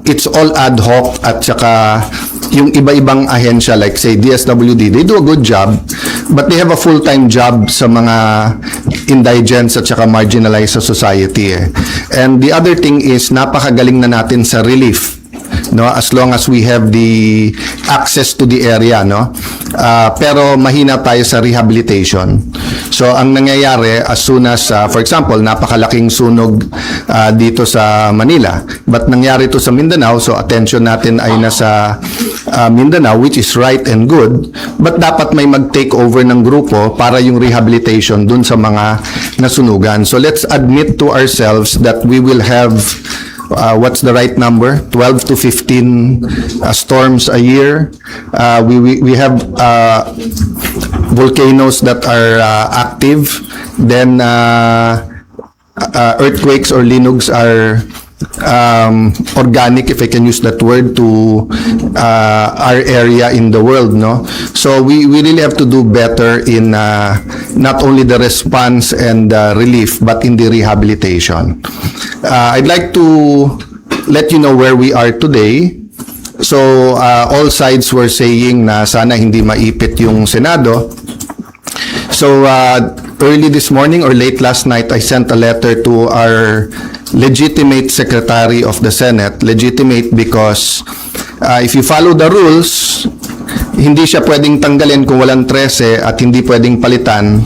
it's all ad hoc at saka yung iba-ibang ahensya like say DSWD, they do a good job but they have a full-time job sa mga indigents at saka marginalized sa society eh. And the other thing is napakagaling na natin sa relief, no, as long as we have the access to the area, no. Pero mahina tayo sa rehabilitation. So ang nangyayari as soon as for example napakalaking sunog dito sa Manila but nangyari to sa Mindanao, so attention natin ay nasa Mindanao, which is right and good, but dapat may mag-take over ng grupo para yung rehabilitation dun sa mga nasunugan. So let's admit to ourselves that we will have what's the right number? 12 to 15 storms a year. We have volcanoes that are active. Then earthquakes or linugs are organic, if I can use that word, to our area in the world, no? So we really have to do better in not only the response and relief, but in the rehabilitation. I'd like to let you know where we are today. So all sides were saying na sana hindi maipit yung Senado. So early this morning or late last night, I sent a letter to our legitimate Secretary of the Senate. Legitimate because if you follow the rules, hindi siya pwedeng tanggalin kung walang 13 at hindi pwedeng palitan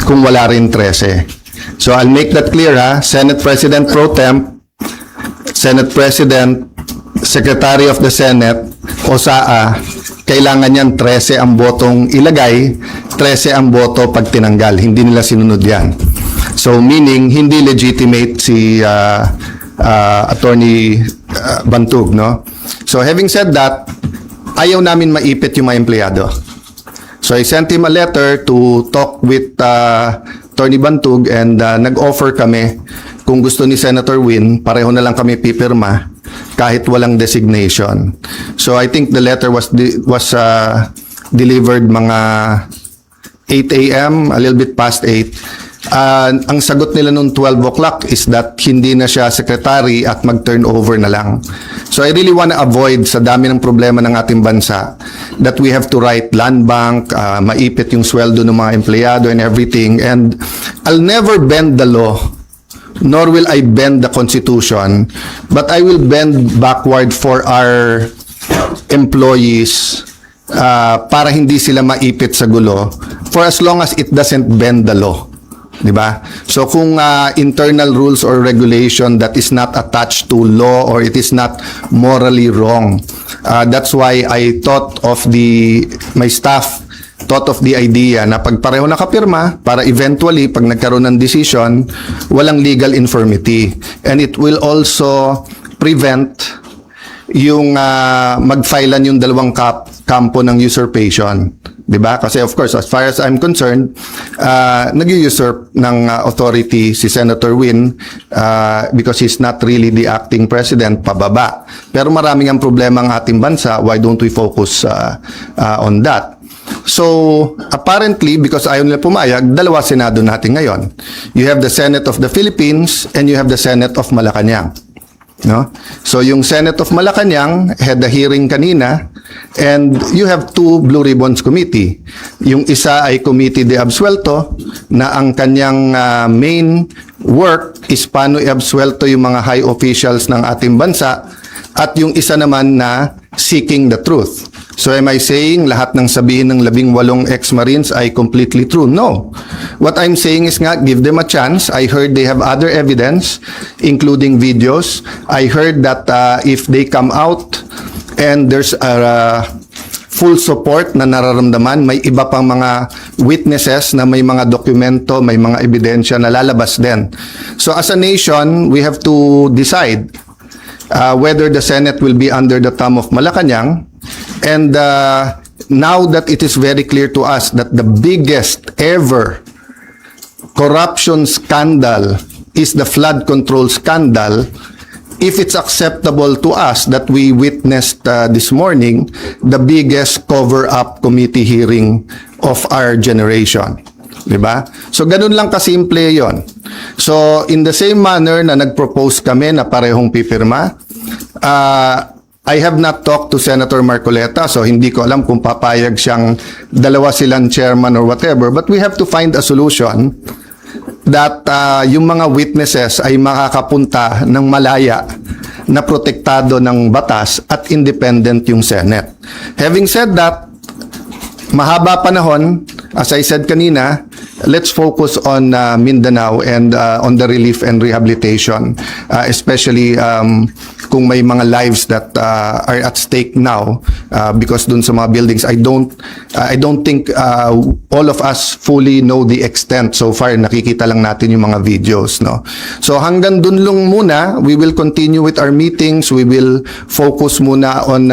kung wala rin 13. So I'll make that clear, ha. Senate President Pro Temp, Senate President, Secretary of the Senate, o SAA, kailangan yan 13 ang botong ilagay, 13 ang boto pag tinanggal. Hindi nila sinunod yan. So meaning, hindi legitimate si Attorney Bantug, no? So having said that, ayaw namin maipit yung mga empleyado. So I sent him a letter to talk with Attorney Bantug and nag-offer kami kung gusto ni Senator Win, pareho na lang kami pipirma kahit walang designation. So I think the letter was delivered mga 8 a.m., a little bit past 8. Ang sagot nila noong 12 o'clock is that hindi na siya secretary at mag-turnover na lang. So I really want to avoid sa dami ng problema ng ating bansa that we have to write land bank, maipit yung sweldo ng mga empleyado and everything. And I'll never bend the law, nor will I bend the Constitution, but I will bend backward for our employees para hindi sila maipit sa gulo for as long as it doesn't bend the law. Diba? So kung internal rules or regulation that is not attached to law or it is not morally wrong, that's why I thought of my staff thought of the idea na pag pareho nakapirma para eventually pag nagkaroon ng decision, walang legal infirmity. And it will also prevent yung mag-filean yung dalawang kampo ng usurpation. Diba? Kasi of course, as far as I'm concerned, nag-usurp ng authority si Senator Win because he's not really the acting president, pababa. Pero maraming ang problema ng ating bansa, why don't we focus on that? So, apparently, because ayaw nila pumayag, dalawa Senado natin ngayon. You have the Senate of the Philippines and you have the Senate of Malacanang. No? So yung Senate of Malacanang had a hearing kanina and you have two Blue Ribbons Committee. Yung isa ay Committee de Absuelto na ang kanyang main work is paano i-absuelto yung mga high officials ng ating bansa at yung isa naman na seeking the truth. So am I saying lahat ng sabihin ng 18 ex-Marines ay completely true? No. What I'm saying is nga, give them a chance. I heard they have other evidence, including videos. I heard that if they come out and there's a full support na nararamdaman, may iba pang mga witnesses na may mga dokumento, may mga ebidensya na lalabas din. So as a nation, we have to decide whether the Senate will be under the thumb of Malacanang. And now that it is very clear to us that the biggest ever corruption scandal is the flood control scandal, if it's acceptable to us that we witnessed this morning the biggest cover-up committee hearing of our generation. Diba? So, ganun lang kasimple yon. So, in the same manner na nag-propose kami na parehong pipirma, I have not talked to Senator Marcoleta, so hindi ko alam kung papayag siyang dalawa silang chairman or whatever. But we have to find a solution that yung mga witnesses ay makakapunta ng malaya na protektado ng batas at independent yung Senate. Having said that, mahaba panahon, as I said kanina, let's focus on Mindanao and on the relief and rehabilitation, especially kung may mga lives that are at stake now because dun sa mga buildings. I don't think all of us fully know the extent. So far, nakikita lang natin yung mga videos, no? So hanggang dun lang muna, we will continue with our meetings. We will focus muna on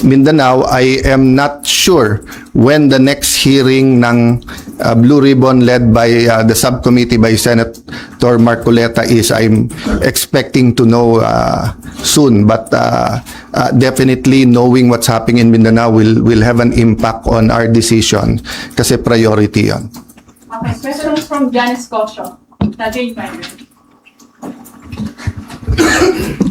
Mindanao. I am not sure when the next hearing ng Blue Ribbon led by the subcommittee by Senator Marcoleta is. I'm expecting to know soon, but definitely knowing what's happening in Mindanao will have an impact on our decision kasi priority yon. Okay, questions from Janice Cosio. Jane Myron.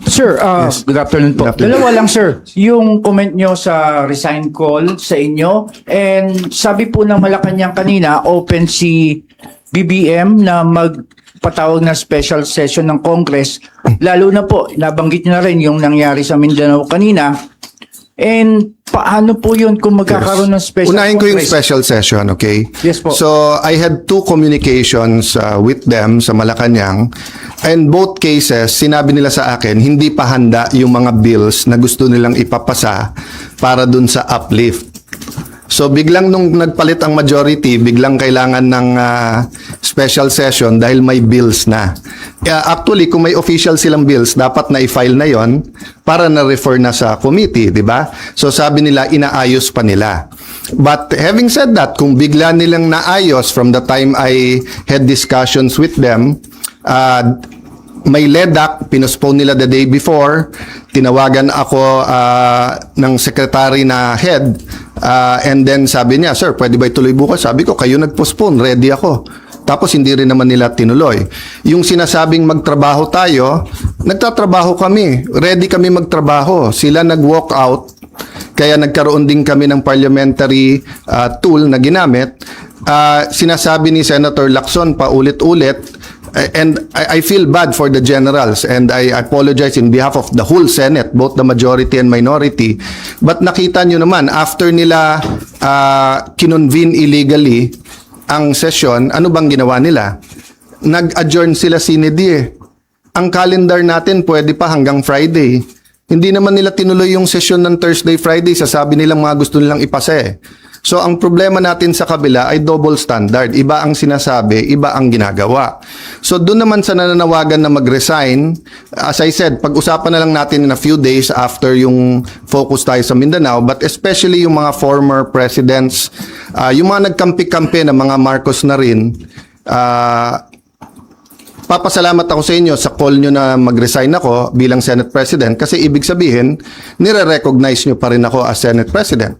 Sir, good afternoon po. Good afternoon. Dalawa lang, sir. Yung comment nyo sa resign call sa inyo, and sabi po ng Malacanang kanina, open si BBM na magpatawag na special session ng Congress. Lalo na po, nabanggit nyo na rin yung nangyari sa Mindanao kanina. And paano po yun kung magkakaroon ng special Unahin ko yung Congress? special session, okay? Yes po. So, I had 2 communications with them sa Malacanang. And both cases, sinabi nila sa akin, hindi pa handa yung mga bills na gusto nilang ipapasa para dun sa uplift. So, biglang nung nagpalit ang majority, biglang kailangan ng special session dahil may bills na. Actually, kung may official silang bills, dapat na i-file na yon para na-refer na sa committee, di ba? So, sabi nila, inaayos pa nila. But having said that, kung bigla nilang naayos from the time I had discussions with them, may LEDAC, pinospone nila the day before, tinawagan ako ng secretary na head, and then sabi niya, sir, pwede ba ituloy bukas? Sabi ko, kayo nag-postpone, ready ako. Tapos hindi rin naman nila tinuloy. Yung sinasabing magtrabaho tayo, nagtatrabaho kami, ready kami magtrabaho. Sila nag-walk out, kaya nagkaroon din kami ng parliamentary tool na ginamit. Sinasabi ni Senator Lacson paulit-ulit, and I feel bad for the generals, and I apologize in behalf of the whole Senate, both the majority and minority. But nakita nyo naman, after nila kinonvene illegally ang session, ano bang ginawa nila? Nag-adjourn sila sine die. Ang calendar natin pwede pa hanggang Friday. Hindi naman nila tinuloy yung session ng Thursday, Friday. Sasabi nilang mga gusto nilang ipasa eh. So, ang problema natin sa kabila ay double standard. Iba ang sinasabi, iba ang ginagawa. So, doon naman sa nananawagan na mag-resign, as I said, pag-usapan na lang natin in a few days after yung focus tayo sa Mindanao, but especially yung mga former presidents, yung mga nagkampi-kampi na mga Marcos na rin, papasalamat ako sa inyo sa call nyo na mag-resign ako bilang Senate President kasi ibig sabihin, nire-recognize nyo pa rin ako as Senate President.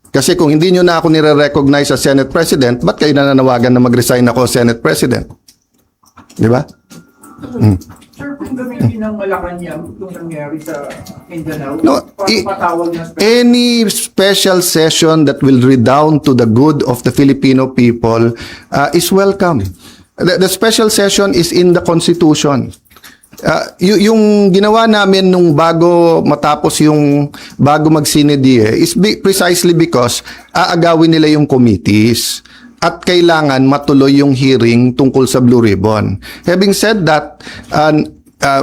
Kasi kung hindi nyo na ako nire-recognize as Senate President, ba't kayo nananawagan na mag-resign ako as Senate President? Di ba? Sir, kung gamitin ng Malacanang itong nangyari sa Mindanao, No, patawag na any special session that will redound to the good of the Filipino people is welcome. The special session is in the Constitution. Yung ginawa namin nung bago matapos yung bago mag-sinedie is precisely because aagawin nila yung committees at kailangan matuloy yung hearing tungkol sa Blue Ribbon. Having said that,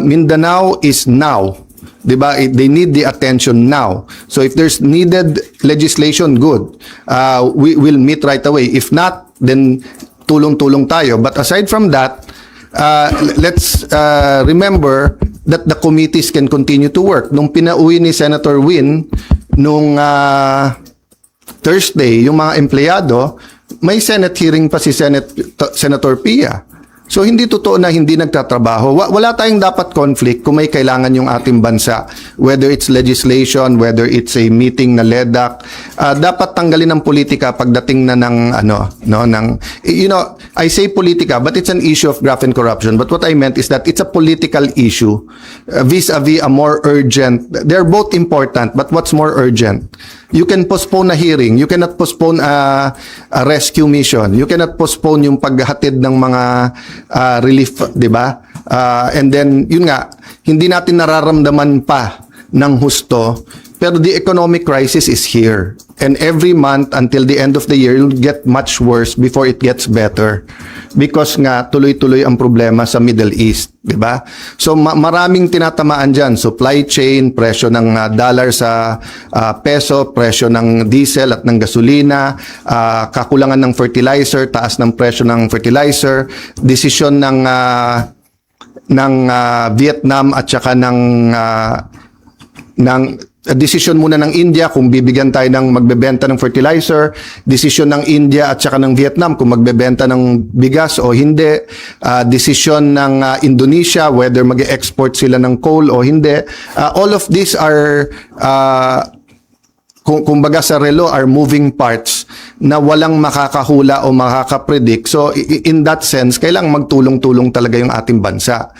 Mindanao is now. Diba? They need the attention now. So if there's needed legislation, good. We will meet right away. If not, then tulong-tulong tayo. But aside from that, let's remember that the committees can continue to work. Nung pinauwi ni Senator Win, nung Thursday, yung mga empleyado, may Senate hearing pa si Senator Pia. So hindi totoo na hindi nagtatrabaho. Wala tayong dapat conflict kung may kailangan yung ating bansa. Whether it's legislation, whether it's a meeting na LEDAC, dapat tanggalin ng politika pagdating na ng I say politika, but it's an issue of graft and corruption. But what I meant is that it's a political issue vis-a-vis a more urgent. They're both important, but what's more urgent? You can postpone a hearing. You cannot postpone a rescue mission. You cannot postpone yung paghatid ng mga relief, di ba? And then, yun nga, hindi natin nararamdaman pa ng husto, pero the economic crisis is here. And every month until the end of the year, it'll get much worse before it gets better. Because nga, tuloy-tuloy ang problema sa Middle East, di ba? So, maraming tinatamaan dyan. Supply chain, presyo ng dollar sa peso, presyo ng diesel at ng gasolina, kakulangan ng fertilizer, taas ng presyo ng fertilizer, desisyon ng Vietnam at saka ng desisyon muna ng India kung bibigyan tayo ng magbebenta ng fertilizer, desisyon ng India at saka ng Vietnam kung magbebenta ng bigas o hindi, desisyon ng Indonesia whether mag-export sila ng coal o hindi. All of these are kumbaga sa relo are moving parts na walang makakahula o makakapredict. So in that sense, kailangang magtulong-tulong talaga yung ating bansa.